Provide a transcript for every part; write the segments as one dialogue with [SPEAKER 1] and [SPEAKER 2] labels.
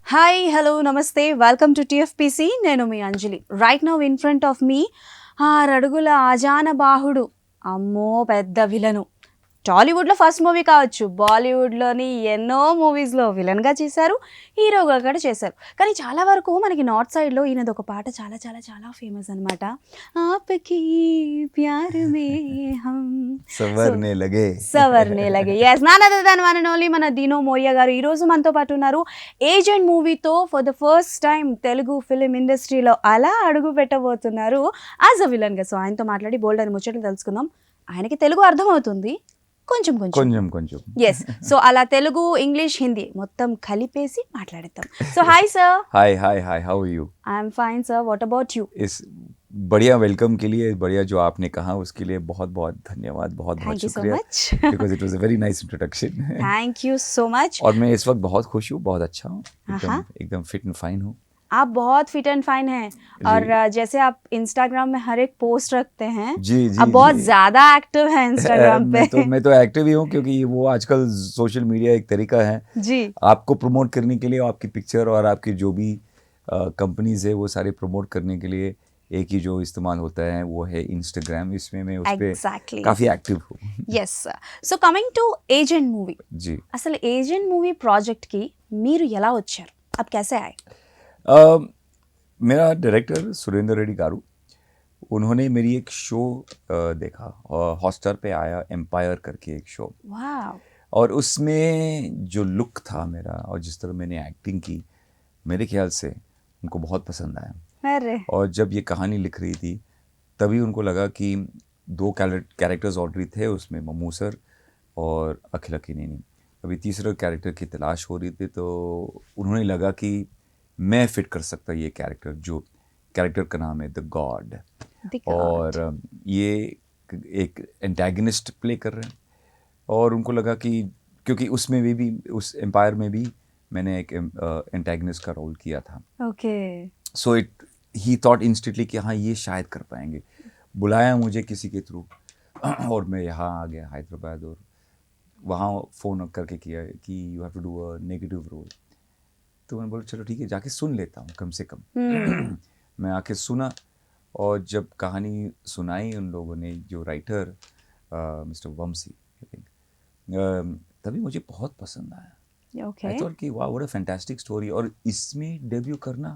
[SPEAKER 1] Hi hello నమస్తే welcome to TFPC నేను మీ Anjali right now in front of మీ 6 అడుగుల ఆజానబాహుడు అమ్మో పెద్ద విలను టాలీవుడ్లో ఫస్ట్ మూవీ కావచ్చు బాలీవుడ్లోని ఎన్నో మూవీస్లో విలన్గా చేశారు హీరోగా కూడా చేశారు కానీ చాలా వరకు మనకి నార్త్ సైడ్లో ఈయనది ఒక పాట చాలా చాలా చాలా ఫేమస్ అనమాట ఆప్కి ప్యార్ మే హమ్ సవర్నే లగే yes none other than one and only మన దీనో మోరియా గారు ఈరోజు మనతో పాటు ఉన్నారు ఏజెంట్ మూవీతో for the first time Telugu film ఇండస్ట్రీలో అలా అడుగు పెట్టబోతున్నారు యాజ్ అ విలన్గా. సో ఆయనతో మాట్లాడి బోల్డ్ అని ముచ్చట్లు తెలుసుకుందాం. ఆయనకి తెలుగు అర్థమవుతుంది కొంచెం కొంచెం ఎస్. సో అలా తెలుగు ఇంగ్లీష్ హిందీ మొత్తం కలిపేసి మాట్లాడేద్దాం. So hi sir.
[SPEAKER 2] Hi how are you?
[SPEAKER 1] I am fine sir, what about you?
[SPEAKER 2] इस बढ़िया वेलकम के लिए, बढ़िया जो आपने कहा उसके लिए बहुत बहुत धन्यवाद, बहुत बहुत
[SPEAKER 1] थैंक यू सो
[SPEAKER 2] शुक्रिया
[SPEAKER 1] much.
[SPEAKER 2] Because it was a very nice introduction.
[SPEAKER 1] Thank you so much.
[SPEAKER 2] और मैं इस वक्त बहुत खुश हूँ, बहुत अच्छा हूँ,
[SPEAKER 1] हाँ.
[SPEAKER 2] एकदम फिट एंड फाइन हूँ.
[SPEAKER 1] आप बहुत फिट एंड फाइन हैं और जैसे आप इंस्टाग्राम में हर एक पोस्ट रखते हैं
[SPEAKER 2] जी
[SPEAKER 1] आप बहुत ज्यादा एक्टिव हैं इंस्टाग्राम पे.
[SPEAKER 2] मैं तो एक्टिव ही हूँ क्योंकि वो आजकल सोशल मीडिया एक तरीका है
[SPEAKER 1] जी
[SPEAKER 2] आपको प्रमोट करने के लिए. आपकी पिक्चर और आपकी जो भी कंपनीज है वो सारे प्रमोट करने के लिए एक ही जो इस्तेमाल होता है वो है इंस्टाग्राम. इसमें मैं उस पे
[SPEAKER 1] एग्जैक्टली
[SPEAKER 2] काफी एक्टिव हूँ.
[SPEAKER 1] Yes. So coming to agent movie,
[SPEAKER 2] जी
[SPEAKER 1] అసలు ఏజెంట్ మూవీ ప్రాజెక్ట్ కి మీరు ఎలా వచ్చారు? आप कैसे आए?
[SPEAKER 2] मेरा डायरेक्टर सुरेंद्र रेड्डी गारू, उन्होंने मेरी एक शो देखा और हॉटस्टार पे आया एम्पायर करके एक शो.
[SPEAKER 1] वाओ.
[SPEAKER 2] और उसमें जो लुक था मेरा और जिस तरह मैंने एक्टिंग की, मेरे ख्याल से उनको बहुत पसंद आया.
[SPEAKER 1] अरे
[SPEAKER 2] और जब ये कहानी लिख रही थी तभी उनको लगा कि 2 कैरेक्टर्स ऑलरेडी थे उसमें, मम्मू सर और अखिल अकीनेनी. अभी तीसरा कैरेक्टर की तलाश हो रही थी तो उन्होंने लगा कि मैं फिट कर सकता ये कैरेक्टर, जो कैरेक्टर का नाम है द गॉड. और ये एक एंटागनिस्ट प्ले कर रहे हैं और उनको लगा कि क्योंकि उसमें भी उस एम्पायर में भी मैंने एक एंटागनिस्ट का रोल किया था.
[SPEAKER 1] ओके.
[SPEAKER 2] सो ही थॉट इंस्टेंटली कि हाँ ये शायद कर पाएंगे. बुलाया मुझे किसी के थ्रू और मैं यहाँ आ गया हैदराबाद और वहाँ फ़ोन करके किया कि you have to do a negative role. तो मैंने बोला चलो ठीक है जाके सुन लेता हूँ कम से कम. मैं आके सुना और जब कहानी सुनाई उन लोगों ने, जो writer mister Vamshi I think, तभी मुझे बहुत पसंद आया.
[SPEAKER 1] ओके.
[SPEAKER 2] आई थॉट कि वाह व्हाट अ फैंटास्टिक स्टोरी. और इसमें डेब्यू करना,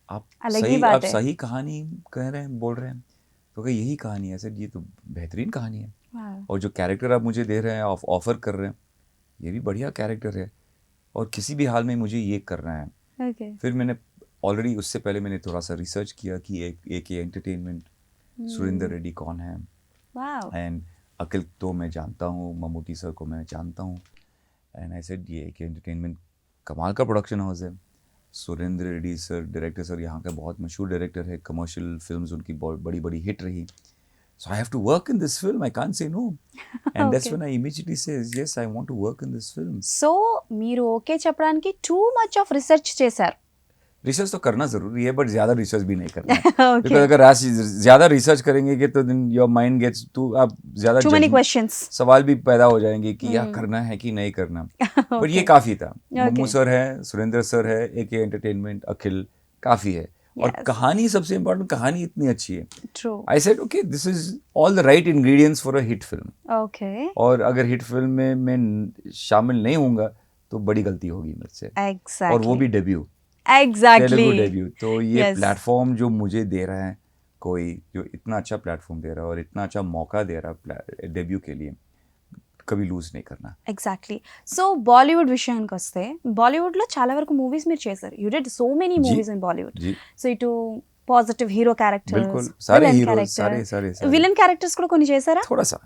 [SPEAKER 2] आप
[SPEAKER 1] अलग ही बात है.
[SPEAKER 2] सही कहानी कह रहे हैं, बोल रहे हैं, तो क्या यही कहानी है सर? ये तो बेहतरीन कहानी है.
[SPEAKER 1] वाओ.
[SPEAKER 2] और जो कैरेक्टर आप मुझे दे रहे हैं, ऑफर कर रहे हैं, ये भी बढ़िया कैरेक्टर है और किसी भी हाल में मुझे ये करना है.
[SPEAKER 1] ओके.
[SPEAKER 2] फिर मैंने ऑलरेडी उससे पहले मैंने थोड़ा सा रिसर्च किया कि एक एंटरटेनमेंट सुरेंद्र रेड्डी कौन है.
[SPEAKER 1] वाओ.
[SPEAKER 2] एंड अखिल तो मैं जानता हूँ, ममूटी सर को मैं जानता हूँ. एंड आई सेड ये एक एंटरटेनमेंट कमाल का प्रोडक्शन हाउस है. Surendra Reddy sir, director sir, यहाँ का बहुत मशहूर डायरेक्टर है. कमर्शियल फिल्म्स उनकी बड़ी बड़ी हिट रही. So I have to work in this film. I can't say no. And that's
[SPEAKER 1] Okay.
[SPEAKER 2] when I immediately says, yes, I want to work in this film.
[SPEAKER 1] So మీరు okay చెప్పడానికి too much of research చేశారు.
[SPEAKER 2] Research तो करना ज़रूरी है but ज़्यादा research भी नहीं करना है.
[SPEAKER 1] Okay.
[SPEAKER 2] बिकॉज अगर आप ज़्यादा रिसर्च करेंगे कि तो दिन योर माइंड गेट्स टू, आप ज़्यादा
[SPEAKER 1] टू मेनी
[SPEAKER 2] judgment-
[SPEAKER 1] क्वेश्चंस.
[SPEAKER 2] सवाल भी पैदा हो जाएंगे कि यह करना है कि नहीं करना. बट ये काफ़ी था. मम्मू सर है, सुरेंद्र सर है, एक एंटरटेनमेंट, अखिल, काफ़ी है. और
[SPEAKER 1] Yes.
[SPEAKER 2] कहानी सबसे इम्पोर्टेंट, कहानी इतनी अच्छी है.
[SPEAKER 1] True.
[SPEAKER 2] I said okay this is all the right ingredients for a hit film.
[SPEAKER 1] Okay.
[SPEAKER 2] और अगर हिट फिल्म में मैं शामिल नहीं होऊंगा तो बड़ी गलती होगी मुझसे.
[SPEAKER 1] एग्जैक्टली.
[SPEAKER 2] और वो भी डेब्यू,
[SPEAKER 1] एग्जैक्टली.
[SPEAKER 2] तेलुगु डेब्यू. तो ये
[SPEAKER 1] Yes.
[SPEAKER 2] प्लेटफॉर्म जो मुझे दे रहा है, कोई जो इतना अच्छा प्लेटफॉर्म दे रहा है और इतना अच्छा मौका दे रहा है डेब्यू के लिए, कभी लूज नहीं करना.
[SPEAKER 1] ఎగ్జాక్ట్లీ. సో బాలీవుడ్ విషయానికి వస్తే బాలీవుడ్లో చాలా వరకు మూవీస్ మీరు చేశారు. యూ డిడ్ సో మెనీ
[SPEAKER 2] जी.
[SPEAKER 1] Movies in Bollywood.
[SPEAKER 2] जी
[SPEAKER 1] సో ఇటు పాజిటివ్ హీరో
[SPEAKER 2] बिल्कुल
[SPEAKER 1] క్యారెక్టర్స్,
[SPEAKER 2] सारे हीरो सारे
[SPEAKER 1] విలన్ క్యారెక్టర్స్ కూడా కొన్ని చేశారా?
[SPEAKER 2] थोड़ा सा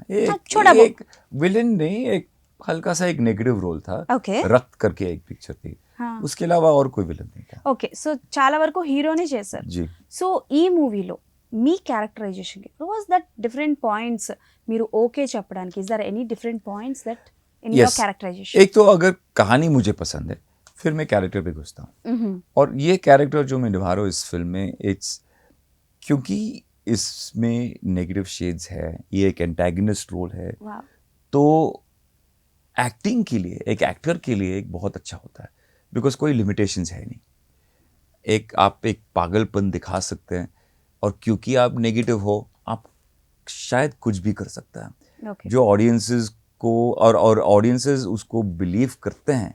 [SPEAKER 1] छोटा बहुत.
[SPEAKER 2] एक विलन नहीं, एक हल्का सा एक नेगेटिव रोल था.
[SPEAKER 1] ఓకే.
[SPEAKER 2] रक्त करके एक पिक्चर थी. उसके अलावा और कोई विलन नहीं था.
[SPEAKER 1] ఓకే. సో చాలా వరకు హీరోనే చేశారు.
[SPEAKER 2] जी
[SPEAKER 1] సో ఈ మూవీలో మీ క్యారెక్టరైజేషన్కి వాస్ దట్ డిఫరెంట్ పాయింట్స్ మీరు ఓకే చెప్పడానికి? Is there any different points that in your
[SPEAKER 2] Yes.
[SPEAKER 1] Characterization?
[SPEAKER 2] एक तो अगर कहानी मुझे पसंद है फिर मैं कैरेक्टर पे घुसता हूँ. और ये कैरेक्टर जो मैं निभा रहा हूँ इस फिल्म में, इट्स क्योंकि इसमें नेगेटिव शेड्स है, ये एक एंटागनिस्ट रोल है, तो एक्टिंग के लिए, एक एक्टर के लिए एक बहुत अच्छा होता है. बिकॉज कोई लिमिटेशंस है नहीं. आप एक पागलपन दिखा सकते हैं, और क्योंकि आप नेगेटिव हो, आप शायद कुछ भी कर सकते हैं.
[SPEAKER 1] Okay.
[SPEAKER 2] जो ऑडियंसेस को और ऑडियंसेस उसको बिलीव करते हैं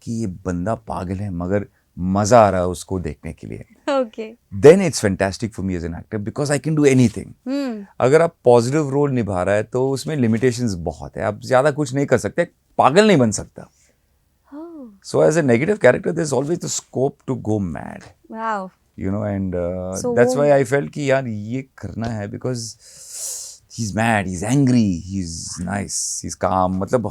[SPEAKER 2] कि ये बंदा पागल है मगर मजा आ रहा है उसको देखने के लिए,
[SPEAKER 1] Okay.
[SPEAKER 2] Then it's fantastic for me as an actor because I can do anything. अगर आप पॉजिटिव रोल निभा रहा है तो उसमें लिमिटेशंस बहुत है, आप ज्यादा कुछ नहीं कर सकते, पागल नहीं बन सकता.
[SPEAKER 1] Oh,
[SPEAKER 2] So as a negative character, there's always the scope to go mad,
[SPEAKER 1] wow.
[SPEAKER 2] you know, and
[SPEAKER 1] So
[SPEAKER 2] that's
[SPEAKER 1] वो-
[SPEAKER 2] why I felt कि यार ये करना है because he's mad, he's angry, he's nice, he's calm. मतलब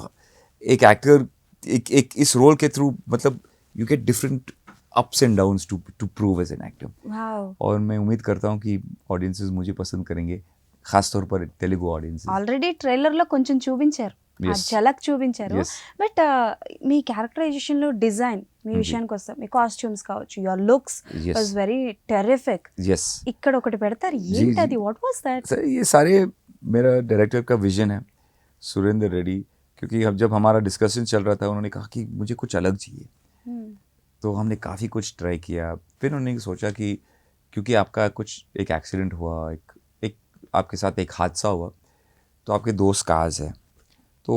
[SPEAKER 2] एक actor एक इस रोल के थ्रू मतलब you get different ups and downs to prove as an actor.
[SPEAKER 1] Wow.
[SPEAKER 2] और मैं उम्मीद करता हूँ कि ऑडियंसेस मुझे पसंद करेंगे, खासतौर पर तेलुगु ऑडियंसेस.
[SPEAKER 1] ఆల్రెడీ ట్రైలర్లో కొంచెం చూపించారు, ఆ
[SPEAKER 2] Yes.
[SPEAKER 1] ఝలక్ చూపించారు.
[SPEAKER 2] Yes.
[SPEAKER 1] బట్ మీ క్యారెక్టరైజేషన్లో డిజైన్ మీ విషయానికి వస్తాం, మీ కాస్ట్యూమ్స్ కావచ్చు, your looks
[SPEAKER 2] Yes.
[SPEAKER 1] Was very terrific.
[SPEAKER 2] Yes.
[SPEAKER 1] ఇక్కడ ఒకటి పెడతారు,
[SPEAKER 2] जी,
[SPEAKER 1] ఏంటి అది?
[SPEAKER 2] जी.
[SPEAKER 1] What was that?
[SPEAKER 2] सर ये सारे मेरा डायरेक्टर का विजन है, सुरेंद्र रेड्डी. क्योंकि जब हमारा डिस्कशन चल रहा था, उन्होंने कहा कि मुझे कुछ अलग चाहिए. तो हमने काफ़ी कुछ ट्राई किया. फिर उन्होंने सोचा कि क्योंकि आपका कुछ एक एक्सीडेंट हुआ, एक आपके साथ एक हादसा हुआ, तो आपके 2 स्कार्स हैं, तो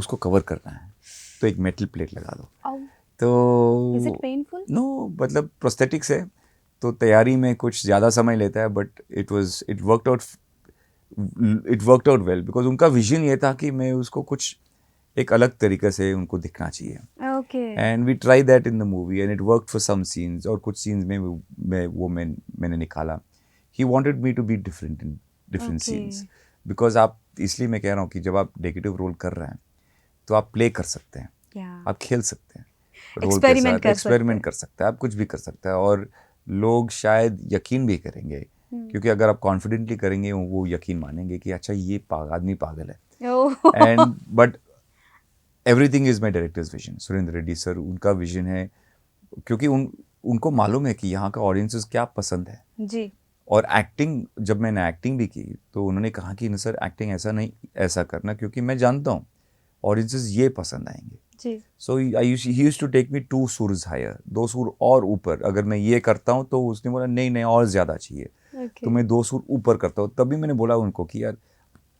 [SPEAKER 2] उसको कवर करना है, तो एक मेटल प्लेट लगा दो. तो
[SPEAKER 1] इज इट पेनफुल?
[SPEAKER 2] नो, मतलब प्रोस्थेटिक्स है तो तैयारी में कुछ ज़्यादा समय लेता है, but it worked out well because उनका विजन ये था कि मैं उसको कुछ एक अलग तरीके से उनको दिखना चाहिए.
[SPEAKER 1] Okay.
[SPEAKER 2] And we try that in the movie and it worked for some scenes, और कुछ सीन्स में मैंने निकाला. He wanted me to be different in different
[SPEAKER 1] Okay.
[SPEAKER 2] Scenes because आप, इसलिए मैं कह रहा हूँ कि जब आप नेगेटिव रोल कर रहे हैं तो आप प्ले कर सकते हैं, आप खेल सकते हैं,
[SPEAKER 1] Experiment कर
[SPEAKER 2] एक्सपेरिमेंट कर सकते हैं, आप कुछ भी कर सकते हैं, और लोग शायद यकीन भी करेंगे. क्योंकि अगर आप कॉन्फिडेंटली करेंगे वो यकीन मानेंगे कि अच्छा ये आदमी पागल है. And but everything is my directors vision. Surendra Reddy sir, उनका विजन है, क्योंकि उनको मालूम है कि यहाँ का ऑडियंसेस क्या पसंद है.
[SPEAKER 1] जी.
[SPEAKER 2] और एक्टिंग, जब मैंने एक्टिंग भी की तो उन्होंने कहा कि नहीं सर, एक्टिंग ऐसा नहीं, ऐसा करना, क्योंकि मैं जानता हूँ ऑडियंसेस ये पसंद आएंगे.
[SPEAKER 1] जी.
[SPEAKER 2] So he used to take me 2 सुर्स हायर, 2 सुर और ऊपर. अगर मैं ये करता हूँ तो उसने बोला नहीं और ज़्यादा चाहिए.
[SPEAKER 1] Okay.
[SPEAKER 2] तो मैं 2 सुर ऊपर करता हूँ. तभी मैंने बोला उनको कि यार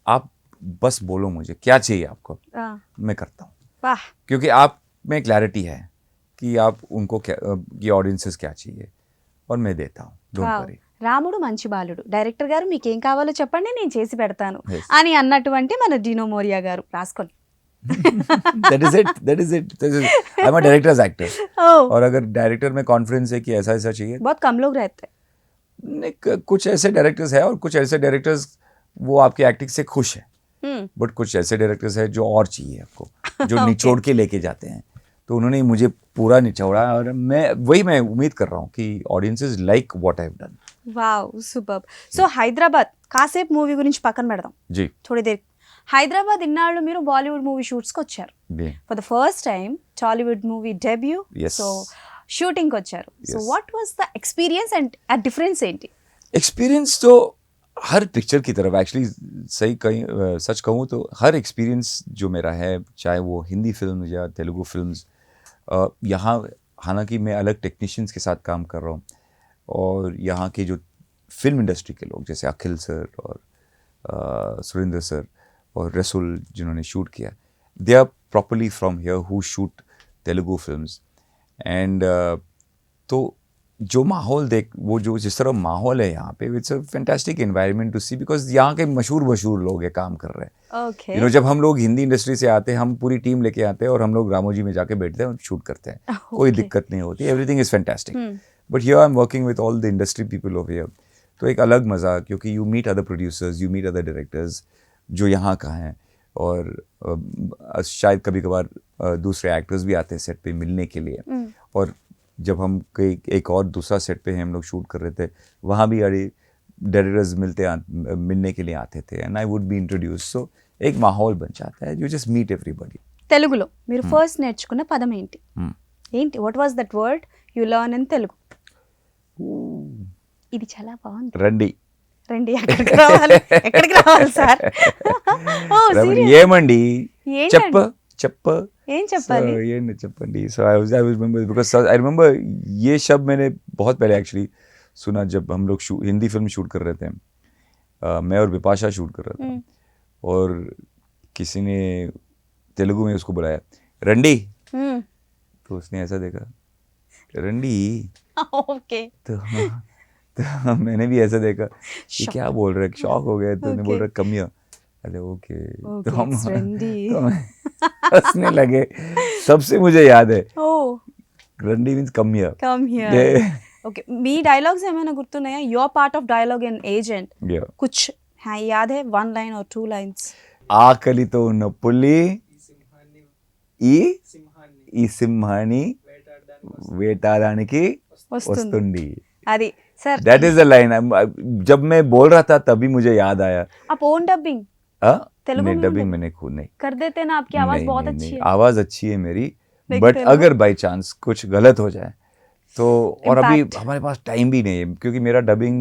[SPEAKER 2] आप बस बोलो मुझे क्या चाहिए आपको, मैं करता हूँ.
[SPEAKER 1] वाह.
[SPEAKER 2] क्योंकि आप में क्लैरिटी है कि आप उनको क्या, ये ऑडियंसेस क्या चाहिए, और मैं देता हूँ. Don't
[SPEAKER 1] wow.
[SPEAKER 2] वरी.
[SPEAKER 1] రాముడు మంచి బాలుడు, డైరెక్టర్ గారు మీకు ఏం కావాలో చెప్పండి, నేను చేసి పెడతాను
[SPEAKER 2] Yes.
[SPEAKER 1] అని అన్నటువంటి మన డినో మోరియా గారు. రాసుకోండి.
[SPEAKER 2] That is it. I'm a director's actor.
[SPEAKER 1] ఓ,
[SPEAKER 2] और अगर डायरेक्टर में कॉन्फिडेंस है कि ऐसा चाहिए,
[SPEAKER 1] बहुत कम लोग रहते हैं.
[SPEAKER 2] कुछ ऐसे डायरेक्टर्स है और कुछ ऐसे डायरेक्टर्स वो आपकी एक्टिंग से खुश है, बट कुछ ऐसे डायरेक्टर्स है जो और चाहिए आपको, जो
[SPEAKER 1] Okay.
[SPEAKER 2] निचोड़ के लेके जाते हैं. तो उन्होंने मुझे पूरा निचोड़ा, और मैं उम्मीद कर रहा हूँ कि audiences like what I have done.
[SPEAKER 1] Wow, super. So Hyderabad కాసేపు మూవీ గురించి పక్కన పెడదాం,
[SPEAKER 2] जी.
[SPEAKER 1] థోड़ी దేర్. హైదరాబాద్ ఇన్నాళ్ళు మీరు బాలీవుడ్ మూవీ షూట్స్కి వచ్చారు.
[SPEAKER 2] जी.
[SPEAKER 1] For the first time Tollywood movie debut.
[SPEAKER 2] Yes.
[SPEAKER 1] So షూటింగ్కి వచ్చారు. So
[SPEAKER 2] Yes.
[SPEAKER 1] What was the experience and uh difference ఏంటి?
[SPEAKER 2] एक्सपीरियंस तो हर पिक्चर की तरफ, एक्चुअली सच कहूँ तो हर एक्सपीरियंस जो मेरा है, चाहे वो हिंदी फिल्म या तेलुगु फिल्म्स, यहाँ हालांकि मैं अलग टेक्नीशियंस के साथ काम कर रहा हूँ, और यहाँ के जो फिल्म इंडस्ट्री के लोग जैसे अखिल सर और सुरेंद्र सर और रसूल जिन्होंने शूट किया, they are properly from here who shoot Telugu films. And तो जो माहौल वो जो जिस तरह माहौल है यहाँ पे, it's a fantastic environment to see, because यहाँ के मशहूर लोग ये काम कर रहे हैं.
[SPEAKER 1] ओके.
[SPEAKER 2] जब हम लोग हिंदी इंडस्ट्री से आते हैं, हम पूरी टीम लेके आते हैं और हम लोग रामोजी में जाके बैठते हैं और शूट करते हैं. कोई दिक्कत नहीं होती, everything is fantastic. But here I am working with all the industry people of here, तो एक अलग मज़ा, क्योंकि you meet other producers, you meet other directors जो यहाँ का हैं, और शायद कभी कभार दूसरे एक्टर्स भी आते हैं सेट पे मिलने के लिए. और जब हम एक और दूसरा सेट पे हम लोग शूट कर रहे थे, वहाँ भी डायरेक्टर्स मिलने के लिए आते थे, and I would be introduce. So एक माहौल बन जाता है, यू जस्ट मीट एवरीबडी.
[SPEAKER 1] తెలుగులో మీరు ఫస్ట్ నేర్చుకున్న పదం ఏంటి? ఏంటి? What was that word you learn in Telugu? ఇది చాలా బాగుంది.
[SPEAKER 2] రండి.
[SPEAKER 1] రండి. ఎక్కడికి రావాలి? ఎక్కడికి రావాలి సార్? ఓ,
[SPEAKER 2] ఏమండి? చెప్ప
[SPEAKER 1] ఏం చెప్పాలి?
[SPEAKER 2] ये नहीं చెప్పండి. So I was remember because I remember ये शब्द मैंने बहुत पहले एक्चुअली सुना जब हम लोग हिंदी फिल्म शूट कर रहे थे. मैं और विपाशा शूट कर रहा था और किसी ने तेलुगु में उसको बुलाया रंडी, तो उसने ऐसा देखा रंडी,
[SPEAKER 1] ओके
[SPEAKER 2] तो मैंने भी ऐसा देखा ये क्या बोल रहा है, शॉक हो गया. तो
[SPEAKER 1] Okay.
[SPEAKER 2] बोल रहा कम हियर. अरे ओके, तो हम
[SPEAKER 1] it's रंडी.
[SPEAKER 2] तो हम हंसने लगे. तब से मुझे याद है
[SPEAKER 1] ఓ
[SPEAKER 2] रंडी means come here.
[SPEAKER 1] Come here. Okay, మీ డైలాగ్స్ ఏమైనా గుర్తున్నాయా? Your part of dialogue in agent కుచ్ యాద్ హై, 1 లైన్ ఆర్ 2 లైన్స్?
[SPEAKER 2] ఆకలితో ఉన్న పులి ఈ సింహాన్ని వేటాడడానికి వస్తుంది.
[SPEAKER 1] అది sir,
[SPEAKER 2] that is the line. जब मैं बोल रहा था तभी मुझे याद आया.
[SPEAKER 1] आप ओन डबिंग तेलुगु
[SPEAKER 2] नहीं,
[SPEAKER 1] में
[SPEAKER 2] डबिंग
[SPEAKER 1] मतलब
[SPEAKER 2] मैंने खुद नहीं.
[SPEAKER 1] कर देते ना, आपकी आवाज
[SPEAKER 2] नहीं,
[SPEAKER 1] बहुत
[SPEAKER 2] नहीं,
[SPEAKER 1] अच्छी
[SPEAKER 2] नहीं.
[SPEAKER 1] है.
[SPEAKER 2] आवाज अच्छी है मेरी,
[SPEAKER 1] लेकिन
[SPEAKER 2] बट
[SPEAKER 1] तेलुगु-
[SPEAKER 2] अगर बाई चांस कुछ गलत हो जाए तो, और अभी
[SPEAKER 1] Impact.
[SPEAKER 2] हमारे पास टाइम भी नहीं है क्योंकि मेरा डबिंग,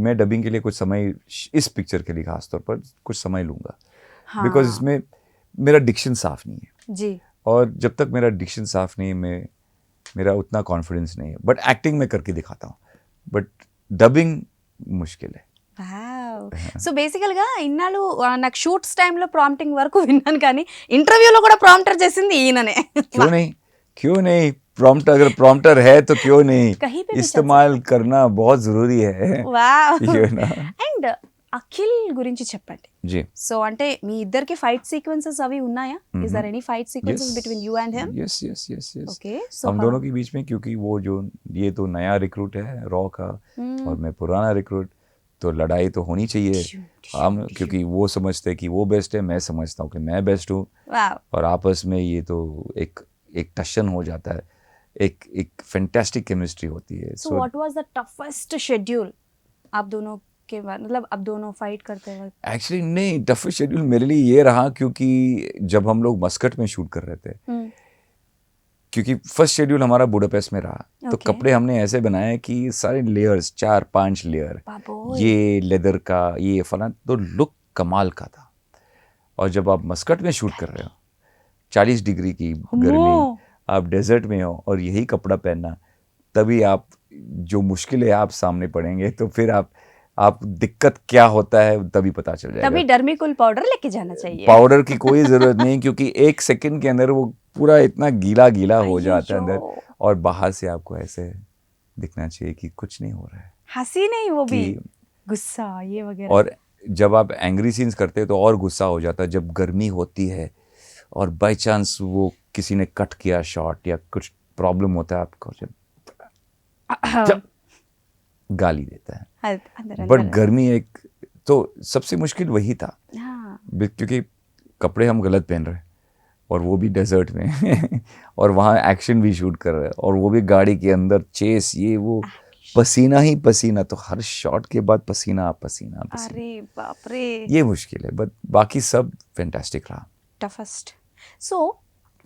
[SPEAKER 2] मैं डबिंग के लिए कुछ समय इस पिक्चर के लिए खासतौर पर कुछ समय लूंगा
[SPEAKER 1] हाँ,
[SPEAKER 2] बिकॉज इसमें मेरा डिक्शन साफ नहीं है.
[SPEAKER 1] जी
[SPEAKER 2] और जब तक मेरा डिक्शन साफ नहीं है, मेरा उतना कॉन्फिडेंस नहीं है. बट एक्टिंग में करके दिखाता हूँ, बट डबिंग मुश्किल है.
[SPEAKER 1] వావ్. సో బేసికల్ గా ఇన్నాళ్ళు నాకు షూట్స్ టైంలో ప్రాంప్టింగ్ వరకు విన్నాను, కానీ ఇంటర్వ్యూలో కూడా ప్రాంప్టర్ చేసింది ఈయననే.
[SPEAKER 2] क्यों नहीं प्रॉम्प्टर, अगर प्रॉम्प्टर है तो क्यों नहीं
[SPEAKER 1] कहीं पे भी चल
[SPEAKER 2] इस्तेमाल करना बहुत जरूरी है.
[SPEAKER 1] Wow.
[SPEAKER 2] You know?
[SPEAKER 1] And Akhil గురించి చెప్పండి.
[SPEAKER 2] जी.
[SPEAKER 1] సో అంటే మీ ఇద్దరికి ఫైట్ సీక్వెన్సెస్ అవి ఉన్నాయా? Is there any fight sequences
[SPEAKER 2] Yes.
[SPEAKER 1] Between you and him?
[SPEAKER 2] Yes, yes, yes, yes.
[SPEAKER 1] Okay, so
[SPEAKER 2] हम दोनों के बीच में, क्योंकि वो जो ये तो नया रिक्रूट है रॉ का और मैं पुराना रिक्रूट, तो लड़ाई तो होनी चाहिए. हम क्योंकि वो समझते हैं कि वो बेस्ट है, मैं समझता हूँ कि मैं बेस्ट हूँ,
[SPEAKER 1] వావ్.
[SPEAKER 2] और आपस में ये तो एक टशन हो जाता है, एक फैंटास्टिक केमिस्ट्री होती है.
[SPEAKER 1] So what was the toughest schedule आप दोनों के बाद, मतलब आप दोनों फाइट करते वक्त?
[SPEAKER 2] एक्चुअली नहीं, टफेस्ट शेड्यूल मेरे लिए ये रहा क्योंकि जब हम लोग मस्कट में शूट कर रहे थे, क्योंकि फर्स्ट शेड्यूल हमारा बुडापेस्ट में रहा, तो
[SPEAKER 1] Okay.
[SPEAKER 2] कपड़े हमने ऐसे बनाए कि सारे लेयर्स, 4-5 लेयर,
[SPEAKER 1] बाबोय.
[SPEAKER 2] ये लेदर का, ये फला, तो लुक कमाल का था. और जब आप मस्कट में शूट कर रहे हो, 40 डिग्री की गर्मी, आप डेजर्ट में हो और यही कपड़ा पहनना, तभी आप जो मुश्किल है आप सामने पड़ेंगे, तो फिर आप दिक्कत क्या होता है तभी पता चल जाएगा.
[SPEAKER 1] तभी डर्मिकुल पाउडर लेके जाना चाहिए.
[SPEAKER 2] पाउडर की कोई जरूरत नहीं, क्योंकि 1 सेकंड के अंदर वो पूरा इतना गीला गीला हो जाता है अंदर, और बाहर से आपको ऐसे दिखना चाहिए कि कुछ नहीं हो रहा है.
[SPEAKER 1] हंसी नहीं, वो भी
[SPEAKER 2] कि-
[SPEAKER 1] गुस्सा ये वगैरह.
[SPEAKER 2] और जब आप एंग्री सीन्स करते हैं तो और गुस्सा हो जाता है जब गर्मी होती है और बाय चांस वो किसी ने कट किया शॉट या कुछ प्रॉब्लम होता है आपको, जब गाली देता है.
[SPEAKER 1] अंदर
[SPEAKER 2] बट
[SPEAKER 1] अंदर.
[SPEAKER 2] गर्मी एक तो सबसे मुश्किल वही था,
[SPEAKER 1] हाँ,
[SPEAKER 2] क्योंकि कपड़े हम गलत पहन रहे हैं और वो भी डेजर्ट में और वहाँ एक्शन भी शूट कर रहे हैं और वो भी गाड़ी के अंदर चेस, ये वो पसीना ही पसीना, तो हर शॉट के बाद पसीना पसीना पसीना.
[SPEAKER 1] अरे बाप रे,
[SPEAKER 2] ये मुश्किल है, बट बाकी सब फैंटास्टिक रहा.
[SPEAKER 1] టఫెస్ట్. సో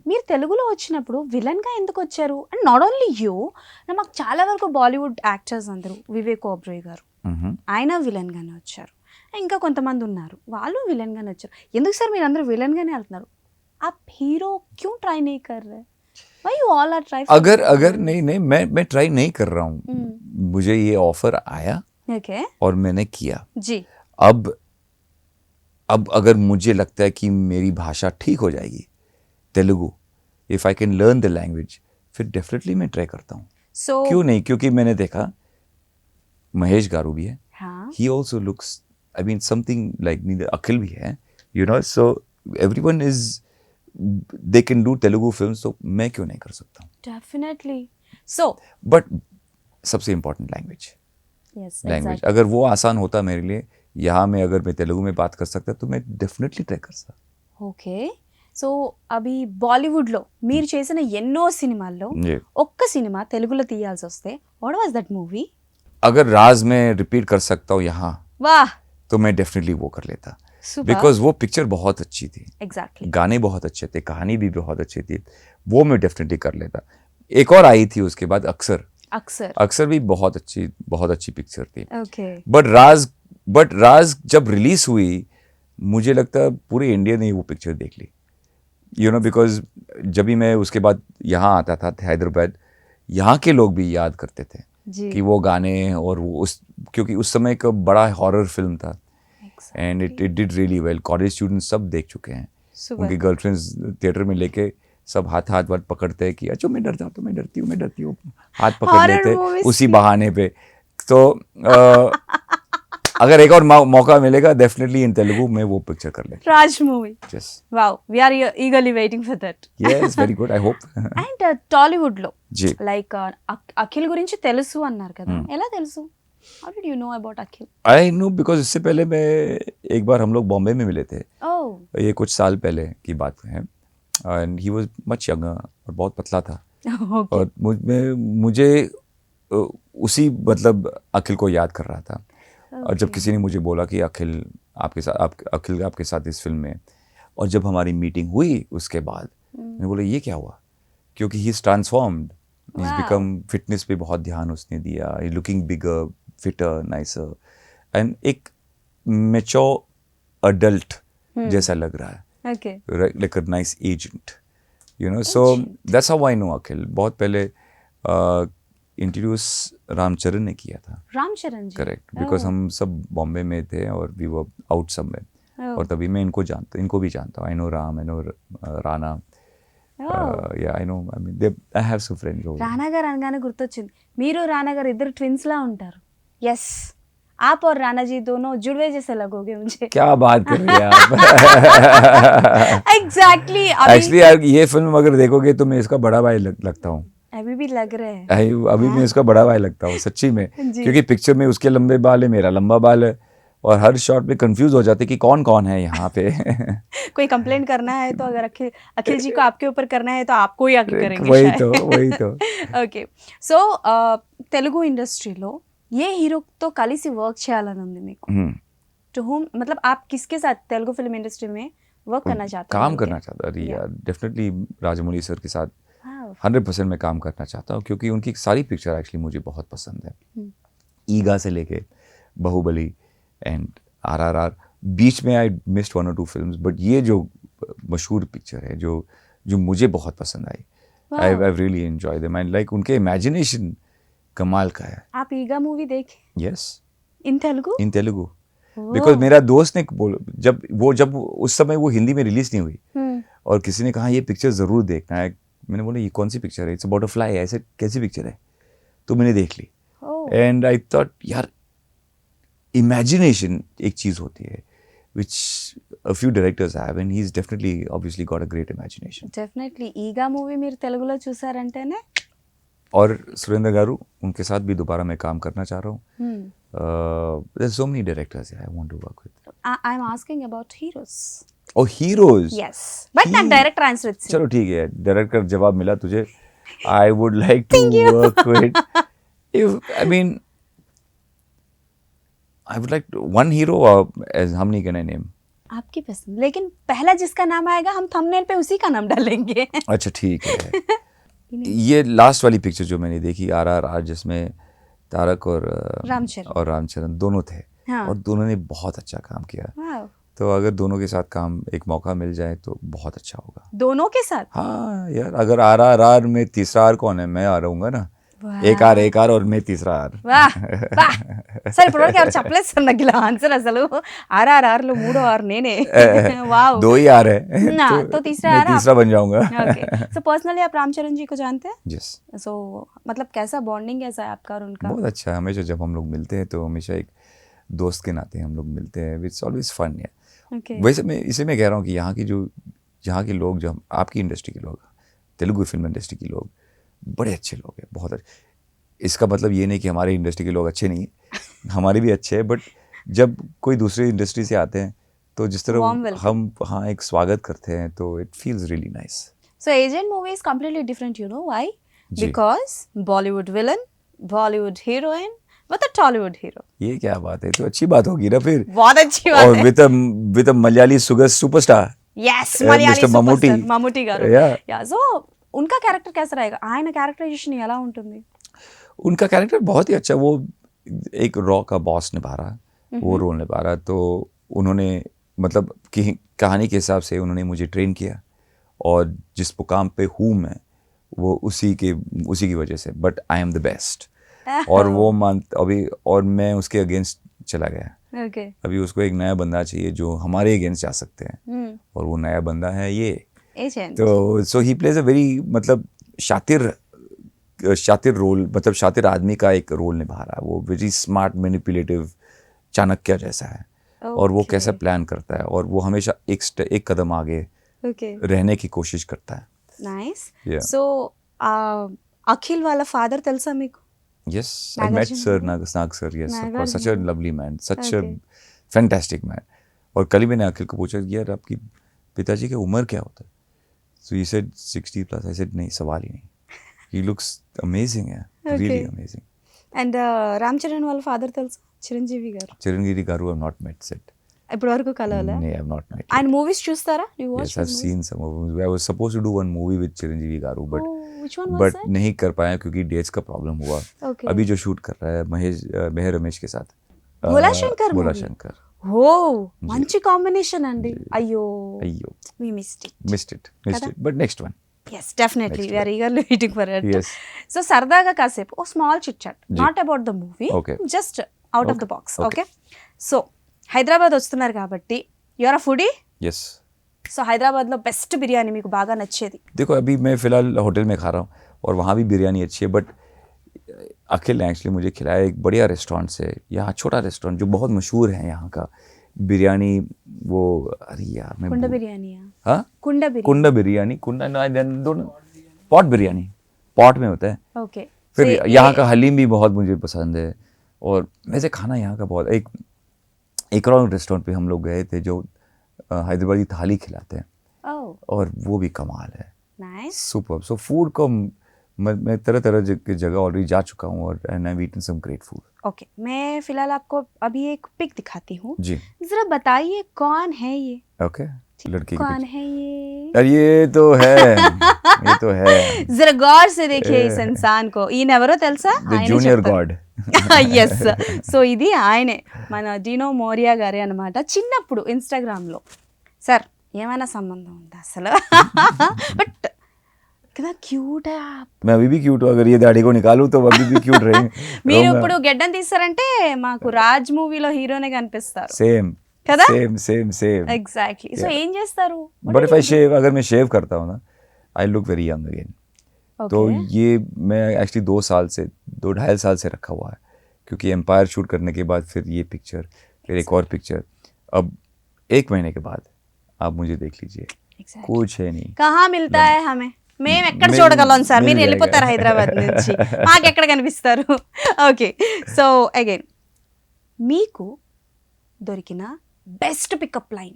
[SPEAKER 1] మీరు తెలుగులో వచ్చినప్పుడు విలన్గా ఎందుకు వచ్చారు? అండ్ నాట్ ఓన్లీ యూ, మాకు చాలా వరకు బాలీవుడ్ యాక్టర్స్ అందరూ, వివేక్ ఓబ్రాయ్ గారు ఆయన విలన్గానే వచ్చారు, ఇంకా కొంతమంది ఉన్నారు వాళ్ళు విలన్గానే వచ్చారు. ఎందుకు సార్ మీరు అందరూ విలన్గానే వెళ్తున్నారు? आप हीरो क्यों ट्राई नहीं कर रहे? Why you all are try?
[SPEAKER 2] अगर नहीं मैं ट्राई नहीं कर रहा हूँ. मुझे ये ऑफर आया
[SPEAKER 1] ओके
[SPEAKER 2] और मैंने किया.
[SPEAKER 1] जी.
[SPEAKER 2] अब अगर मुझे लगता है कि मेरी भाषा ठीक हो जाएगी Telugu, if I can learn the language, फिर डेफिनेटली मैं ट्राई करता हूँ.
[SPEAKER 1] सो
[SPEAKER 2] क्यों नहीं, क्योंकि मैंने देखा महेश गारू भी है,
[SPEAKER 1] हाँ,
[SPEAKER 2] he also looks, I mean something like neither अखिल भी है, you know, so everyone is, they can do Telugu films, so मैं क्यों नहीं कर सकता हूँ.
[SPEAKER 1] डेफिनेटली. सो
[SPEAKER 2] बट सबसे इम्पोर्टेंट लैंग्वेज,
[SPEAKER 1] यस
[SPEAKER 2] लैंग्वेज अगर वो आसान होता मेरे लिए, यहाँ में अगर मैं तेलुगु में बात कर सकता तो मैं डेफिनेटली ट्राई कर सकता.
[SPEAKER 1] ఓకే. సో అవి బాలీవుడ్లో మీరు చేసిన ఎన్నో సినిమాల్లో
[SPEAKER 2] जी.
[SPEAKER 1] ఒక్క సినిమా తెలుగులో తీయాల్సి వస్తే వాట్ వాజ్ దట్ మూవీ?
[SPEAKER 2] अगर राज में रिपीट कर सकता हूँ यहाँ,
[SPEAKER 1] वाह,
[SPEAKER 2] तो मैं डेफिनेटली वो कर लेता,
[SPEAKER 1] सुपर.
[SPEAKER 2] बिकॉज वो पिक्चर बहुत अच्छी थी,
[SPEAKER 1] एग्जैक्टली.
[SPEAKER 2] गाने बहुत अच्छे थे, कहानी भी बहुत अच्छी थी, वो मैं डेफिनेटली कर लेता. एक और आई थी उसके बाद
[SPEAKER 1] अक्सर.
[SPEAKER 2] अक्सर भी बहुत अच्छी पिक्चर थी.
[SPEAKER 1] ओके.
[SPEAKER 2] बट राज जब रिलीज हुई, मुझे लगता है पूरे इंडिया ने वो पिक्चर देख ली. यू नो बिकॉज जब भी मैं उसके बाद यहाँ आता था हैदराबाद, यहाँ के लोग भी याद करते थे
[SPEAKER 1] जी
[SPEAKER 2] कि वो गाने और वो उस, क्योंकि उस समय एक बड़ा हॉरर फिल्म था and it did really well. College students सब देख चुके हैं, उनकी गर्लफ्रेंड्स थिएटर में लेके सब हाथ वाथ पकड़ते हैं कि अच्छा मैं डर जाता हूँ, मैं डरती हूँ, हाथ पकड़
[SPEAKER 1] Horror
[SPEAKER 2] लेते
[SPEAKER 1] movies
[SPEAKER 2] उसी
[SPEAKER 1] की-
[SPEAKER 2] बहाने पे। तो अगर एक और मौका मिलेगा डेफिनेटली इन तेलुगु में वो पिक्चर कर लेंगे।
[SPEAKER 1] Raj movie.
[SPEAKER 2] Yes
[SPEAKER 1] Wow, we are eagerly waiting for that.
[SPEAKER 2] Yes very good, I hope.
[SPEAKER 1] And Tollywood లో
[SPEAKER 2] जी
[SPEAKER 1] లైక్ అఖిల్ గురించి తెలుసు అన్నారు కదా, ఎలా తెలుసు? How did you know about Akhil?
[SPEAKER 2] I know because इससे पहले मैं एक बार हम लोग बॉम्बे में मिले थे,
[SPEAKER 1] ఓ
[SPEAKER 2] ये कुछ साल पहले की बात है, and he was much younger और बहुत पतला था।
[SPEAKER 1] ఓకే
[SPEAKER 2] और मुझे उसी मतलब अखिल को याद कर रहा था। और जब किसी ने मुझे बोला कि अखिल अखिल आपके साथ इस फिल्म में, और जब हमारी मीटिंग हुई उसके बाद मैं बोला ये क्या हुआ, क्योंकि he is transformed, he is
[SPEAKER 1] Wow.
[SPEAKER 2] Become, fitness पे बहुत ध्यान उसने दिया, he looking bigger, fitter, nicer and एक मैच्योर अडल्ट जैसा लग रहा है,
[SPEAKER 1] okay
[SPEAKER 2] like a nice agent, you know. So that's how I know Akhil. बहुत पहले इंट्रोड्यूस रामचरण ने किया था,
[SPEAKER 1] Ram Charan G
[SPEAKER 2] correct, because हम सब बॉम्बे में थे और वी वर आउट समवेयर, और तभी मैं इनको भी जानता हूँ। I know Ram, I know Rana, yeah I know, I mean I have some friends.
[SPEAKER 1] Rana గారు అనగానే గుర్తొచ్చింది, మీరు రానా గారు ఇద్దరు ట్విన్స్ లా ఉంటారు. ఎస్ आप और राणा जी दोनों जुड़वे जैसे लगोगे मुझे.
[SPEAKER 2] क्या बात कर रही हैं आप?
[SPEAKER 1] एग्जैक्टली
[SPEAKER 2] एक्चुअली यार ये फिल्म अगर देखोगे तो मैं इसका बड़ा भाई लगता हूँ।
[SPEAKER 1] अभी भी लग रहे हैं.
[SPEAKER 2] अभी मैं इसका बड़ा भाई लगता हूँ सच्ची में,
[SPEAKER 1] जी.
[SPEAKER 2] क्योंकि पिक्चर में उसके लंबे बाल है, मेरा लंबा बाल है, और हर शॉट में कंफ्यूज हो जाते कि कौन कौन है यहाँ पे।
[SPEAKER 1] कोई कंप्लेंट करना है तो अगर अखिल जी को आपके ऊपर करना है तो आपको ही आके करेंगे
[SPEAKER 2] वही
[SPEAKER 1] शायद.
[SPEAKER 2] तो
[SPEAKER 1] ఓకే సో తెలుగు ఇండస్ట్రీలో ఏ హీరోతో కలిసి వర్క్ చేయాలని ఉంది మీకు? టు హూమ్ मतलब आप किसके साथ तेलुगु फिल्म इंडस्ट्री में वर्क करना चाहते हैं?
[SPEAKER 2] काम करना चाहता, अरे यार डेफिनेटली राजमौली सर के साथ
[SPEAKER 1] Wow.
[SPEAKER 2] 100% मैं काम करना चाहता हूँ, क्योंकि उनकी सारी पिक्चर एक्चुअली मुझे बहुत पसंद है। ईगा से लेके बाहुबली एंड RRR, बीच में I missed 1 or 2 films, but ये जो मशहूर पिक्चर है जो मुझे बहुत पसंद आई, I really enjoy them, and like उनके इमेजिनेशन कमाल का है।
[SPEAKER 1] आप ईगा मूवी देखे
[SPEAKER 2] yes,
[SPEAKER 1] in Telugu?
[SPEAKER 2] In Telugu, because मेरा दोस्त ने जब उस समय वो हिंदी में रिलीज नहीं हुई और किसी ने कहा ये पिक्चर जरूर देखना है, मैंने बोला ये कौन सी पिक्चर है, इट्स अबाउट अ फ्लाई, ऐसे कैसी पिक्चर है, तो मैंने देख ली एंड आई थॉट यार इमेजिनेशन एक चीज होती है which a few directors have, and he's definitely obviously got a great imagination.
[SPEAKER 1] Definitely Eega movie మీరు తెలుగులో చూసారంటేనే
[SPEAKER 2] और सुरेंद्र गारू, उनके साथ भी दोबारा मैं काम करना चाह रहा हूँ। There's so many directors I want to work with.
[SPEAKER 1] I'm asking about heroes.
[SPEAKER 2] Oh, heroes.
[SPEAKER 1] yes but నాకు డైరెక్టర్ ఆన్సర్ ఇచ్చింది.
[SPEAKER 2] चलो ठीक है, डायरेक्टर जवाब मिला तुझे। I would like to work with, I mean, I would like one hero, as हम नहीं कहना नेम।
[SPEAKER 1] आपकी पसंद, लेकिन पहला जिसका नाम आएगा हम थंबनेल पे उसी का नाम डालेंगे.
[SPEAKER 2] अच्छा ठीक है। ये लास्ट वाली पिक्चर जो मैंने देखी RRR, जिसमें तारक और रामचरण दोनों थे,
[SPEAKER 1] हाँ.
[SPEAKER 2] और दोनों ने बहुत अच्छा काम किया।
[SPEAKER 1] Wow.
[SPEAKER 2] तो अगर दोनों के साथ काम एक मौका मिल जाए तो बहुत अच्छा होगा।
[SPEAKER 1] दोनों के साथ?
[SPEAKER 2] हाँ यार, अगर RRR में तीसरा आर कौन है, मैं आ रहूंगा ना। एक आर और मैं तीसरा आर।
[SPEAKER 1] वाह वाह సరే ఇప్పటివరకు ఎవరు చెప్పలేదు సార్ నాకు ఇలా ఆన్సర్ అసలు. RRR లో మూడో ఆర్ నేనే. वाओ,
[SPEAKER 2] 2 ही आर है
[SPEAKER 1] ना तो तीसरा
[SPEAKER 2] मैं
[SPEAKER 1] आर
[SPEAKER 2] तीसरा बन जाऊंगा।
[SPEAKER 1] ओके. सो पर्सनली आप रामचरण जी को जानते हैं?
[SPEAKER 2] यस,
[SPEAKER 1] सो मतलब कैसा बॉन्डिंग कैसा है आपका और उनका?
[SPEAKER 2] बहुत अच्छा है। हमेशा जब हम लोग मिलते हैं तो हमेशा एक दोस्त के नाते हम लोग मिलते हैं, इट्स ऑलवेज फन है।
[SPEAKER 1] ओके.
[SPEAKER 2] वैसे मैं कह रहा हूँ कि यहाँ के लोग, जो आपकी इंडस्ट्री के लोग, तेलुगु फिल्म इंडस्ट्री के लोग बड़े अच्छे लोग हैं, बहुत अच्छे। इसका मतलब ये नहीं कि हमारे इंडस्ट्री के लोग अच्छे नहीं हैं, हमारे भी अच्छे हैं, बट जब कोई दूसरी इंडस्ट्री से आते हैं तो जिस तरह हम हाँ एक स्वागत करते हैं तो it feels really nice.
[SPEAKER 1] So Agent movie is completely different, you know why? Because Bollywood villain, Bollywood heroine with a Tollywood hero.
[SPEAKER 2] ये क्या बात है, तो अच्छी बात होगी ना फिर।
[SPEAKER 1] बहुत अच्छी बात
[SPEAKER 2] और
[SPEAKER 1] है.
[SPEAKER 2] with a Malayali superstar.
[SPEAKER 1] Yes, Malayali
[SPEAKER 2] Mr. Mammootty.
[SPEAKER 1] superstar Mammootty గారు.
[SPEAKER 2] Yeah.
[SPEAKER 1] సో उनका कैरेक्टर कैसा रहेगा? ఆయన క్యారెక్టరైజేషన్ ఎలా ఉంటుంది?
[SPEAKER 2] उनका कैरेक्टर बहुत ही अच्छा, वो एक रॉ का बॉस निभा रहा, वो रोल निभा रहा। तो उन्होंने मतलब कि कहानी के हिसाब से उन्होंने मुझे ट्रेन किया और जिस मुकाम पे हूँ मैं वो उसी की वजह से, but I am the best. और वो अभी और मैं उसके अगेंस्ट चला गया।
[SPEAKER 1] ओके।
[SPEAKER 2] अभी उसको एक नया बंदा चाहिए जो हमारे अगेंस्ट जा सकते हैं, और वो नया बंदा है ये।
[SPEAKER 1] एजेंट।
[SPEAKER 2] तो सो ही प्लेज अ वेरी मतलब शातिर रोल, मतलब शातिर आदमी का एक रोल निभा रहा है वो। वेरी स्मार्ट मैनिपुलेटिव चाणक्य जैसा है, और वो कैसे प्लान करता है, और वो हमेशा एक कदम आगे
[SPEAKER 1] ओके।
[SPEAKER 2] रहने की कोशिश करता है।
[SPEAKER 1] నైస్.
[SPEAKER 2] Yeah.
[SPEAKER 1] సో అఖిల్ వాళ్ళ ఫాదర్ తెలుసా మీకు?
[SPEAKER 2] Yes, I met
[SPEAKER 1] Nagarjuna
[SPEAKER 2] Sir
[SPEAKER 1] Garu?
[SPEAKER 2] Nag sir. Yes, of course. Such a
[SPEAKER 1] Nagarjuna.
[SPEAKER 2] lovely man, such
[SPEAKER 1] Okay.
[SPEAKER 2] a fantastic man. और कल ही मैंने अखिल को पूछा यार आपकी पिताजी की उम्र क्या होता है? So he said 60 plus. I said नहीं, सवाल ही नहीं. He looks amazing, yeah. Really
[SPEAKER 1] Okay.
[SPEAKER 2] amazing.
[SPEAKER 1] And Ram Charan వాళ్ళ ఫాదర్ తెలుసా? చిరంజీవి గారు.
[SPEAKER 2] Chirangiri Garu I've not met yet.
[SPEAKER 1] ఇప్పటి వరకు కలవలే?
[SPEAKER 2] No, I've not met yet.
[SPEAKER 1] ఆయన మూవీస్ చూస్తారా? You watch
[SPEAKER 2] Yes, I've seen some of them. I was supposed to do one movie with Chiranjeevi Garu, but
[SPEAKER 1] which one was that?
[SPEAKER 2] नहीं कर पाया क्योंकि dates का problem हुआ।
[SPEAKER 1] Okay.
[SPEAKER 2] अभी जो शूट कर रहा है मेहर रमेश के साथ,
[SPEAKER 1] भोला शंकर
[SPEAKER 2] भोला
[SPEAKER 1] movie?
[SPEAKER 2] शंकर।
[SPEAKER 1] ఓ మంచి కాంబినేషన్ అండి. అయ్యో
[SPEAKER 2] अय्यो
[SPEAKER 1] we missed it.
[SPEAKER 2] missed it but next one.
[SPEAKER 1] Yes, definitely. We are eagerly waiting for it.
[SPEAKER 2] Yes.
[SPEAKER 1] So సరదాగా కాసేపు ఓ స్మాల్ చిట్ చాట్,
[SPEAKER 2] जी.
[SPEAKER 1] Not about the movie,
[SPEAKER 2] Okay.
[SPEAKER 1] Just out of the box.
[SPEAKER 2] Okay.
[SPEAKER 1] Okay. So Hyderabad వస్తున్నారు కాబట్టి you are a foodie.
[SPEAKER 2] Yes.
[SPEAKER 1] So హైదరాబాద్లో best biryani మీకు బాగా నచ్చేది?
[SPEAKER 2] देखो अभी मैं फ़िलहाल होटल में खा रहा हूँ और वहाँ भी बिरयानी अच्छी है, बट अखिल ने एक्चुअली मुझे खिलाया एक बढ़िया रेस्टोरेंट से, यहाँ छोटा रेस्टोरेंट जो बहुत मशहूर है यहाँ का बिरयानी। वो अरे यार मैं
[SPEAKER 1] కుండ బిర్యానీయా?
[SPEAKER 2] हाँ
[SPEAKER 1] కుండ బిర్యానీ.
[SPEAKER 2] कुंडा बिरयानी, पॉट बिरयानी, पॉट में होता है।
[SPEAKER 1] ఓకే.
[SPEAKER 2] फिर यहाँ का हलीम भी बहुत मुझे पसंद है, और वैसे खाना यहाँ का बहुत। एक और रेस्टोरेंट पे हम लोग गए थे जो हैदराबादी थाली खिलाते हैं,
[SPEAKER 1] ఓ
[SPEAKER 2] और वो भी कमाल है,
[SPEAKER 1] నైస్.
[SPEAKER 2] सुपर। सो फूड को मैं तरह तरह की जगह ऑलरेडी जा चुका हूँ, और and I eaten some great food.
[SPEAKER 1] Okay, मैं फिलहाल आपको अभी एक पिक दिखाती हूँ,
[SPEAKER 2] जी
[SPEAKER 1] जरा बताइए कौन है ये?
[SPEAKER 2] ओके, लड़की की
[SPEAKER 1] कौन
[SPEAKER 2] picture।
[SPEAKER 1] है ये?
[SPEAKER 2] अरे ये तो है ये तो है
[SPEAKER 1] जरा गौर से देखिए इस इंसान को. ఈయన ఎవరో తెలుసా?
[SPEAKER 2] The junior god.
[SPEAKER 1] Yes. So ఇది ఆయనే, మన డినో మోరియా గారే అనమాట. చిన్నప్పుడు ఇన్స్టాగ్రామ్లో సార్ ఏమైనా సంబంధం ఉందా అసలు? బట్ కదా క్యూట్.
[SPEAKER 2] मैं अभी भी क्यूट हूँ, अगर ये दाढ़ी को निकालूं तो अभी भी क्यूट रहेंगे।
[SPEAKER 1] మీరు ఇప్పుడు గెడ్డం తీస్తారంటే మాకు రాజ్ మూవీలో హీరోనే కనిపిస్తారు
[SPEAKER 2] सेम
[SPEAKER 1] కదా?
[SPEAKER 2] Same
[SPEAKER 1] exactly. సో ఏం చేస్తారు?
[SPEAKER 2] बट इफ आई शेव, अगर मैं शेव करता हूँ ना, I look very young again. तो ये मैं एक्चुअली 2.5 साल से रखा हुआ है, क्योंकि एम्पायर शूट करने के बाद फिर ये पिक्चर, फिर एक और पिक्चर, अब 1 महीने के बाद आप मुझे देख लीजिए, कुछ है नहीं।
[SPEAKER 1] कहाँ मिलता है हमें? మేము ఎక్కడ చూడగలం సార్? మీరు వెళ్ళిపోతారు హైదరాబాద్ నుంచి, మాకు ఎక్కడ కనిపిస్తారు? ఓకే. సో అగైన్ మీకు దొరికిన బెస్ట్ పికప్ లైన్?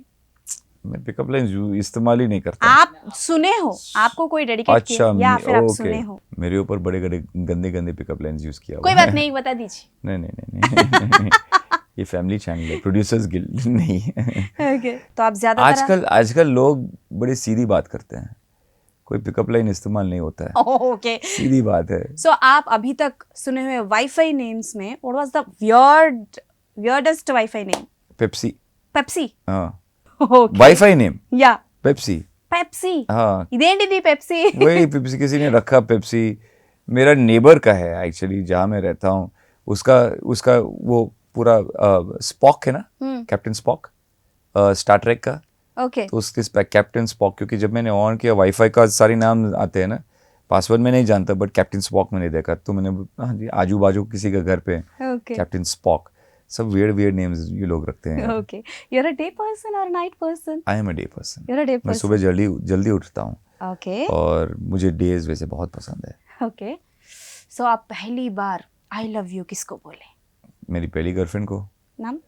[SPEAKER 2] मैं पिकअप लाइन इस्तेमाल ही नहीं करता।
[SPEAKER 1] आप सुने हो, आपको कोई डेडिकेट किया या फिर आप सुने हो?
[SPEAKER 2] मेरे ऊपर बड़े गंदे पिकअप लाइन्स यूज किया हुआ
[SPEAKER 1] कोई
[SPEAKER 2] है।
[SPEAKER 1] बात नहीं, बता दीजिए.
[SPEAKER 2] नहीं ये फैमिली चैनल है, प्रोड्यूसर्स गिल्ड नहीं है।
[SPEAKER 1] ओके. तो आप ज्यादातर
[SPEAKER 2] आजकल लोग बड़ी सीधी बात करते हैं, कोई पिकअप लाइन इस्तेमाल नहीं होता है।
[SPEAKER 1] ओके,
[SPEAKER 2] सीधी बात है।
[SPEAKER 1] सो आप अभी तक सुने हुए वाईफाई नेम्स में what was the weirdest wifi name?
[SPEAKER 2] Pepsi.
[SPEAKER 1] Pepsi.
[SPEAKER 2] हाँ,
[SPEAKER 1] ओके.
[SPEAKER 2] वाईफाई नेम
[SPEAKER 1] या
[SPEAKER 2] पेप्सी।
[SPEAKER 1] पेप्सी.
[SPEAKER 2] हाँ,
[SPEAKER 1] ఇదేంటిది పెప్సీ?
[SPEAKER 2] वही पेप्सी, किसी ने रखा पेप्सी। मेरा नेबर का है एक्चुअली, जहाँ मैं रहता हूँ, उसका वो पूरा स्पॉक है ना, कैप्टन स्पॉक, स्टार ट्रेक का।
[SPEAKER 1] ओके.
[SPEAKER 2] तो उसके कैप्टन स्पॉक, क्योंकि जब मैंने ऑन किया वाईफाई का सारे नाम आते हैं ना, पासवर्ड में नहीं जानता, बट कैप्टन स्पॉक मैंने देखा, तो मैंने हाँ जी, आजू बाजू किसी के घर पे
[SPEAKER 1] ओके.
[SPEAKER 2] Captain Spock. सब वियर्ड नेम्स ये लोग रखते हैं।
[SPEAKER 1] Okay. You are a day person और night person?
[SPEAKER 2] I am a day person.
[SPEAKER 1] You are a day
[SPEAKER 2] मैं
[SPEAKER 1] पर्सन.
[SPEAKER 2] सुबह जल्दी उठता हूँ,
[SPEAKER 1] ओके.
[SPEAKER 2] और मुझे डेज वैसे बहुत पसंद है।
[SPEAKER 1] ओके. सो आप पहली बार आई लव यू किसको बोले?
[SPEAKER 2] मेरी पहली गर्लफ्रेंड को,
[SPEAKER 1] नाम?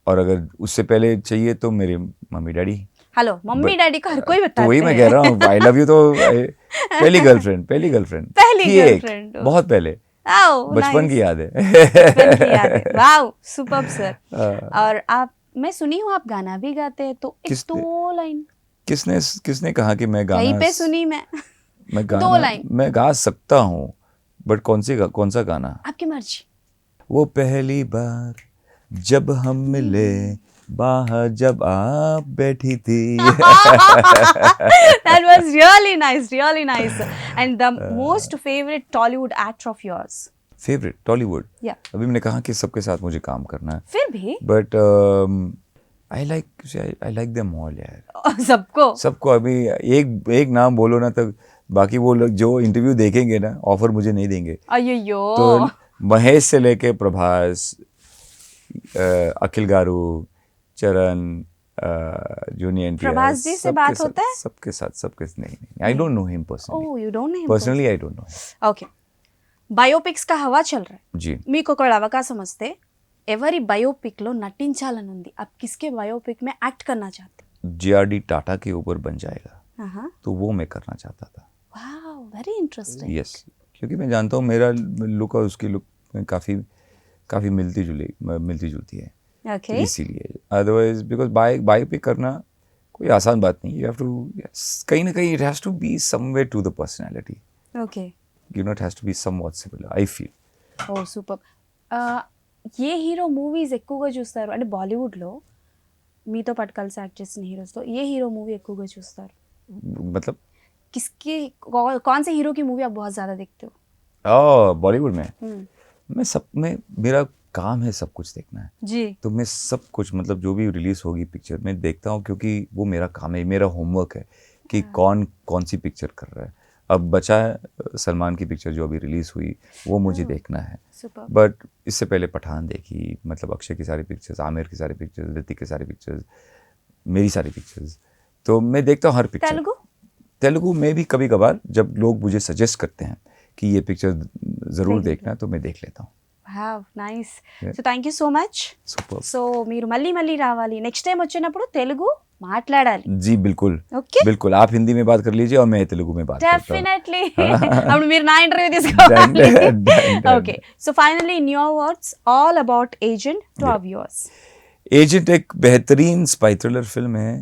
[SPEAKER 2] और अगर उससे पहले चाहिए तो मेरे mummy daddy.
[SPEAKER 1] Hello, mummy daddy को हर कोई बताते
[SPEAKER 2] तो वही मैं
[SPEAKER 1] हैं.
[SPEAKER 2] कह रहा हूँ, आई लव यू तो पहली गर्लफ्रेंड
[SPEAKER 1] पहली
[SPEAKER 2] थी एक,
[SPEAKER 1] गर्लफ्रेंड.
[SPEAKER 2] बहुत पहले,
[SPEAKER 1] आओ,
[SPEAKER 2] बचपन
[SPEAKER 1] nice.
[SPEAKER 2] की याद है।
[SPEAKER 1] बचपन की याद है. Wow, superb sir. और आप, मैं सुनी हूँ आप गाना भी गाते हैं, तो एक
[SPEAKER 2] किसने?
[SPEAKER 1] 2 लाइन.
[SPEAKER 2] किसने कहा कि मैं गाना?
[SPEAKER 1] कहीं पे सुनी मैं.
[SPEAKER 2] मैं
[SPEAKER 1] 2
[SPEAKER 2] गाना
[SPEAKER 1] लाइन.
[SPEAKER 2] मैं गा सकता हूँ, बट कौन सा गाना?
[SPEAKER 1] आपकी मर्जी.
[SPEAKER 2] वो पहली बार जब हम मिले, बाहर जब आप बैठी थी.
[SPEAKER 1] That was really nice. And the most favorite Tollywood actor of yours?
[SPEAKER 2] Favourite Tollywood.
[SPEAKER 1] Yeah.
[SPEAKER 2] अभी मैंने कहा कि सबके साथ मुझे काम करना है,
[SPEAKER 1] फिर भी
[SPEAKER 2] but I like them all यार.
[SPEAKER 1] सबको
[SPEAKER 2] अभी एक नाम बोलो ना, तो बाकी वो लोग जो इंटरव्यू देखेंगे ना, ऑफर मुझे नहीं देंगे.
[SPEAKER 1] अय्यो
[SPEAKER 2] तो महेश से लेके प्रभास, अखिल गारू, चरण, जूनियर एनटीआर,
[SPEAKER 1] प्रभास जी से बात होता है?
[SPEAKER 2] सबके साथ नहीं. I don't know him personally.
[SPEAKER 1] Oh, you don't know him
[SPEAKER 2] personally I don't know.
[SPEAKER 1] Okay biopics కా హవా చల్ रहा है.
[SPEAKER 2] जी.
[SPEAKER 1] మీకు ఒక అవకాశం వస్తే ఎవరి బయోపిక్ లో నటించాలని ఉంది, आप किसके बायोपिक में एक्ट करना चाहते?
[SPEAKER 2] JRD टाटा के ऊपर बन जाएगा,
[SPEAKER 1] हाँ,
[SPEAKER 2] तो वो मैं करना चाहता था.
[SPEAKER 1] Wow, very interesting.
[SPEAKER 2] यस, क्योंकि मैं जानता हूँ मेरा लुक और उसकी लुक में काफ़ी मिलती जुलती है.
[SPEAKER 1] ओके,
[SPEAKER 2] इसीलिए. अदरवाइज बिकॉज बायोपिक करना कोई आसान बात नहीं. यू हैव टू, कहीं ना कहीं it has to be somewhere to the personality.
[SPEAKER 1] Okay,
[SPEAKER 2] You know, it has to be somewhat similar, I feel.
[SPEAKER 1] Oh super. ఏ హీరో మూవీస్ ఎక్కువగా చూస్తారు అంటే బాలీవుడ్లో మీతో పాటు కలిసి యాక్ట్ చేసిన హీరోస్తో ఏ హీరో మూవీ ఎక్కువగా చూస్తారు?
[SPEAKER 2] मतलब
[SPEAKER 1] किसकी कौन से हीरो की मूवी आप बहुत ज़्यादा देखते हो?
[SPEAKER 2] बॉलीवुड में
[SPEAKER 1] हम्म,
[SPEAKER 2] मेरा काम है सब कुछ देखना है.
[SPEAKER 1] जी.
[SPEAKER 2] तो मैं सब कुछ, मतलब जो भी रिलीज होगी पिक्चर मैं देखता हूँ, क्योंकि वो मेरा काम है, मेरा होमवर्क है कि कौन सी पिक्चर कर रहा है. अब बचा है सलमान की पिक्चर जो अभी रिलीज हुई, वो मुझे देखना है.
[SPEAKER 1] सुपर.
[SPEAKER 2] बट इससे पहले पठान देखी, मतलब अक्षय की सारी पिक्चर्स, आमिर की सारी पिक्चर्स, ऋतिक की सारी पिक्चर्स, मेरी सारी पिक्चर्स, तो मैं देखता हूँ हर पिक्चर. तेलुगु में भी कभी कभार जब लोग मुझे सजेस्ट करते हैं कि ये पिक्चर ज़रूर देखना, तो मैं देख लेता हूँ.
[SPEAKER 1] Have nice.
[SPEAKER 2] Yeah.
[SPEAKER 1] So thank you so much.
[SPEAKER 2] Superb.
[SPEAKER 1] So మీరు మళ్ళీ రావాలి, నెక్స్ట్ టైం వచ్చినప్పుడు తెలుగు మాట్లాడాలి.
[SPEAKER 2] जी बिल्कुल.
[SPEAKER 1] ఓకే,
[SPEAKER 2] बिल्कुल, आप हिंदी में बात कर लीजिए और मैं तेलुगु में बात करता हूँ.
[SPEAKER 1] డెఫినెట్లీ. అప్పుడు మీరు నా ఇంటర్వ్యూ తీసుకోవాలి.
[SPEAKER 2] Done.
[SPEAKER 1] Okay, so finally in your words all about agent to our viewers.
[SPEAKER 2] Agent एक बेहतरीन स्पाई थ्रिलर फिल्म है.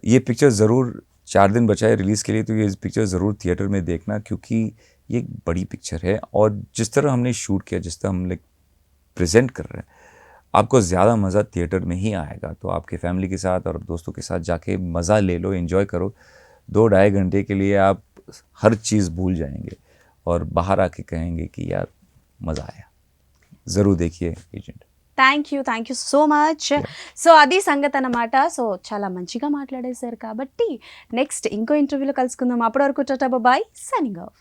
[SPEAKER 2] ये पिक्चर ज़रूर 4 दिन बचा है रिलीज़ के लिए, तो ये पिक्चर ज़रूर थिएटर में देखना, क्योंकि ये एक बड़ी पिक्चर है. और जिस तरह हमने शूट किया, जिस तरह हम लाइक प्रेजेंट कर रहे हैं, आपको ज़्यादा मज़ा थिएटर में ही आएगा. तो आपके फैमिली के साथ और दोस्तों के साथ जाके मज़ा ले लो, एंजॉय करो. 2-2.5 घंटे के लिए आप हर चीज़ भूल जाएंगे और बाहर आके कहेंगे कि यार मज़ा आया. ज़रूर देखिए agent.
[SPEAKER 1] Thank you so much. So అది సంగతి అన్నమాట. సో చాలా మంచిగా మాట్లాడేశారు కాబట్టి నెక్స్ట్ ఇంకో ఇంటర్వ్యూలో కలుసుకుందాం. అప్పటి వరకు టాటా బాయ్, సైనింగ్ ఆఫ్.